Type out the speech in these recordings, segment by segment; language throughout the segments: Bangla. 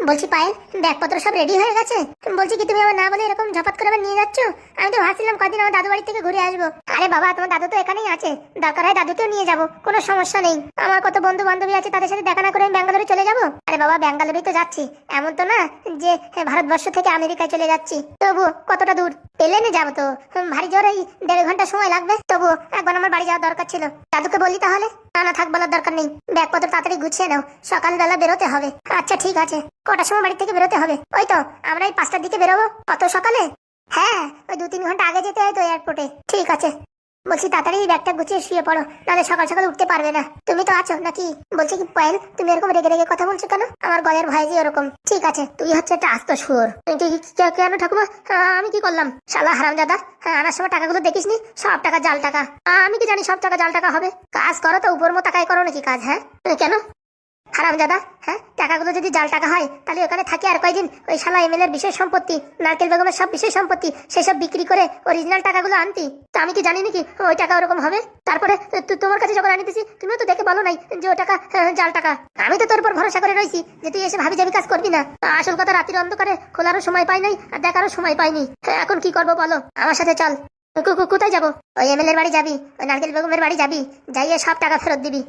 বলছি পায়েল, ব্যাগপত্র সব রেডি হয়ে গেছে? বলছি কি তুমি আমার না বলে এরকম ঝপাত করে আবার নিয়ে যাচ্ছ? আমি তো ভাবছিলাম কদিন আমার দাদু বাড়ি থেকে ঘুরে আসবো। আরে বাবা, তোমার দাদু তো এখানেই আছে, দরকার হয় দাদুকেও নিয়ে যাবো, কোনো সমস্যা নেই। আমার কত বন্ধু বান্ধবী আছে, তাদের সাথে দেখা না করে আমি ব্যাঙ্গালোরে চলে যাবো? আরে বাবা, ব্যাঙ্গালোরেই তো যাচ্ছি, এমন তো না যে ভারতবর্ষ থেকে আমেরিকায় চলে যাচ্ছি। তবু কতটা দূর, প্লেনে যাবো তো ভারী জোর এই 1.5 ঘন্টা সময় লাগবে। তবু একবার আমার বাড়ি যাওয়ার দরকার ছিল। দাদুকে বলি তাহলে? না না থাক, বলার দরকার নেই। ব্যাগপত্র তাড়াতাড়ি গুছিয়ে নাও, সকালবেলা বেরোতে হবে। আচ্ছা ঠিক আছে। কটার সময় বাড়ি থেকে বেরোতে হবে? ওই তো আমরা এই 5টার দিকে বেরোবো। অত সকালে? হ্যাঁ, ওই 2-3 ঘন্টা আগে যেতে হয় তো এয়ারপোর্টে। ঠিক আছে। বলছি তাড়াতাড়ি ব্যাগটা গুছিয়ে শুয়ে পড়ো, নাহলে সকাল সকাল উঠতে পারবে না। তুমি তো আছো নাকি? বলছি কি পায়েল, তুমি এরকম রেগে রেগে কথা বলছো কেন? আমার গয়ের ভাই যে ওরকম। ঠিক আছে, তুই হচ্ছে একটা আস্ত শুয়োর। কেন ঠাকুমা? আমি কি করলাম? শালা হারামজাদা, আনার সময় টাকাগুলো দেখিসনি? সব টাকা জাল টাকা। আমি কি জানি সব টাকা জাল টাকা হবে? কাজ করো তো উপর মতো টাকায় করো নাকি কাজ? হ্যাঁ কেন হারামজাদা? হ্যাঁ, টাকাগুলো যদি জাল টাকা হয় তাহলে ওখানে থাকি আর কয়দিন? ওই শালা এমএলএর বিশেষ সম্পত্তি, নারকেল বেগমের সব বিশেষ সম্পত্তি, সেসব বিক্রি করে অরিজিনাল টাকাগুলো আনতি। তা আমি কি জানি নাকি ওই টাকা ওরকম হবে? তারপরে তোমার কাছে যখন আনিতেছি তুমিও তো দেখে বলো নাই যে ওই টাকা জাল টাকা। আমি তো তোর উপর ভরসা করে রয়েছি যে তুই এসে ভাবি যাবি কাজ করবি না। আসল কথা, রাতের অন্ধকারে খোলারও সময় পাই নাই আর দেখারও সময় পাইনি। এখন কি করবো বলো? আমার সাথে চল। কোথায় যাবো? ওই এমএলএর বাড়ি যাবি, ওই নারকেল বেগমের বাড়ি যাবি, যাইয়ে সব টাকা ফেরত দিবি।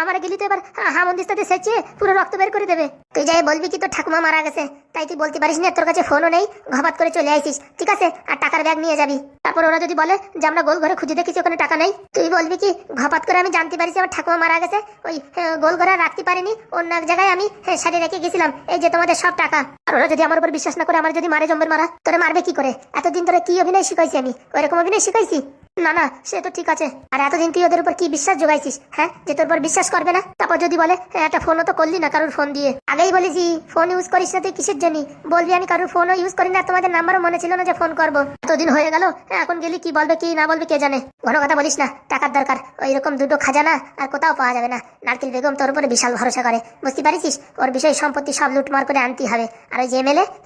আমার গেলি তো এবার হামন্দিস্তাতে সেচিয়ে পুরো রক্ত বের করে দেবে। তুই যাই বলবি কি তোর ঠাকুমা মারা গেছে, তাই তুই বলতে পারিস না, তোর কাছে ফোনও নেই, ঘাপাত করে চলে আইসিস। ঠিক আছে, আর টাকার ব্যাগ নিয়ে যাবি। তারপর ওরা যদি বলে যে আমরা গোল ঘরে খুঁজে দেখেছি ওখানে টাকা নেই, তুই বলবি কি ঘাপাত করে আমি জানতে পারিস আমার ঠাকুমা মারা গেছে, ওই গোল ঘরে রাখতে পারিনি, অন্য এক জায়গায় আমি সারিয়ে রেখে গেছিলাম, এই যে তোমাদের সব টাকা। আর ওরা যদি আমার উপর বিশ্বাস না করে, আমার যদি মারে জম্বের মারা, তোরে মারবে কি করে? এতদিন ধরে কি অভিনয় শিখাইছি আমি? ওইরকম অভিনয় শিখাইছি? না না, সে তো ঠিক আছে। আর এতদিন তুই ওদের উপর কি বিশ্বাস জোগাইছিস, হ্যাঁ, যে তোর উপর বিশ্বাস করবে না? তারপর যদি বলে একটা ফোনও তো করলি না কারোর ফোন দিয়ে। আগেই বলেছি ফোন ইউজ করিস না তুই, কিসের জন্য বলবি? আমি কারোর ফোনও ইউজ করি না, তোমাদের নাম্বারও মনে ছিল না যে ফোন করবো। এতদিন হয়ে গেল, এখন গেলি কি বলবে কি না বলবে কে জানে। ঘন কথা বলিস না, টাকার দরকার। ওইরকম দুটো খাজানা আর কোথাও পাওয়া যাবে না। নারকেল বেগম তোর উপরে বিশাল ভরসা করে, বুঝতে পারিস? ওর বিষয় সম্পত্তি সব লুটমার করে আনতে হবে। আর ওই যে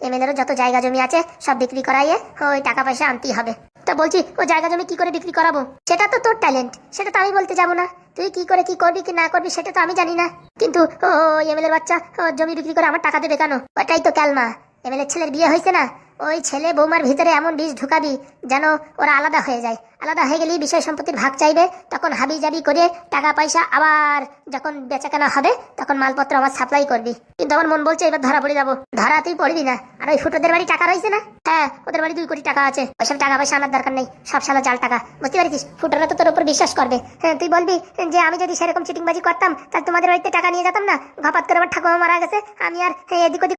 এমএলএরও যত জায়গা জমি আছে সব বিক্রি করাইয়ে ওই টাকা পয়সা আনতেই হবে। তা বলছি ও জায়গা জমি কি করে বিক্রি করাবো? সেটা তো তোর ট্যালেন্ট, সেটা তো আমি বলতে যাবো না। তুই কি করে কি করবি কি না করবি সেটা তো আমি জানি না। কিন্তু ও এমএলএর বাচ্চা জমি বিক্রি করে আমার টাকা দেবে কেন? ওটাই তো ক্যালমা। এমএলএর ছেলের বিয়ে হয়েছে না, ওই ছেলে বৌমার ভিতরে এমন বিষ ঢুকাবি যেন ওরা আলাদা হয়ে যায়। আলাদা হয়ে গেলেই বিষয় সম্পত্তির ভাগ চাইবে, তখন হাবি জাবি করে টাকা পয়সা, আবার যখন বেচাকেনা হবে তখন মালপত্র আমার সাপ্লাই করবি। কিন্তু আমার মন বলছে এবার ধরা পড়ে যাবো। ধরা তুই পড়বি না। আর ওই ফুটোদের বাড়ি টাকা রয়েছে না? হ্যাঁ, ওদের বাড়ি 2 কোটি টাকা আছে। ওইসব টাকা পয়সা আনার দরকার নেই, সব শালা জাল টাকা, বুঝতে পারিস? ফুটোরা তো তোর উপর বিশ্বাস করবে। হ্যাঁ, তুই বলবি যে আমি যদি সেরকম চিটিংবাজি করতাম তাহলে তোমাদের বাড়িতে টাকা নিয়ে যেতাম না, ঘাপাত করে আমার ঠাকুমা মারা গেছে, আমি আর এদিক ওদিক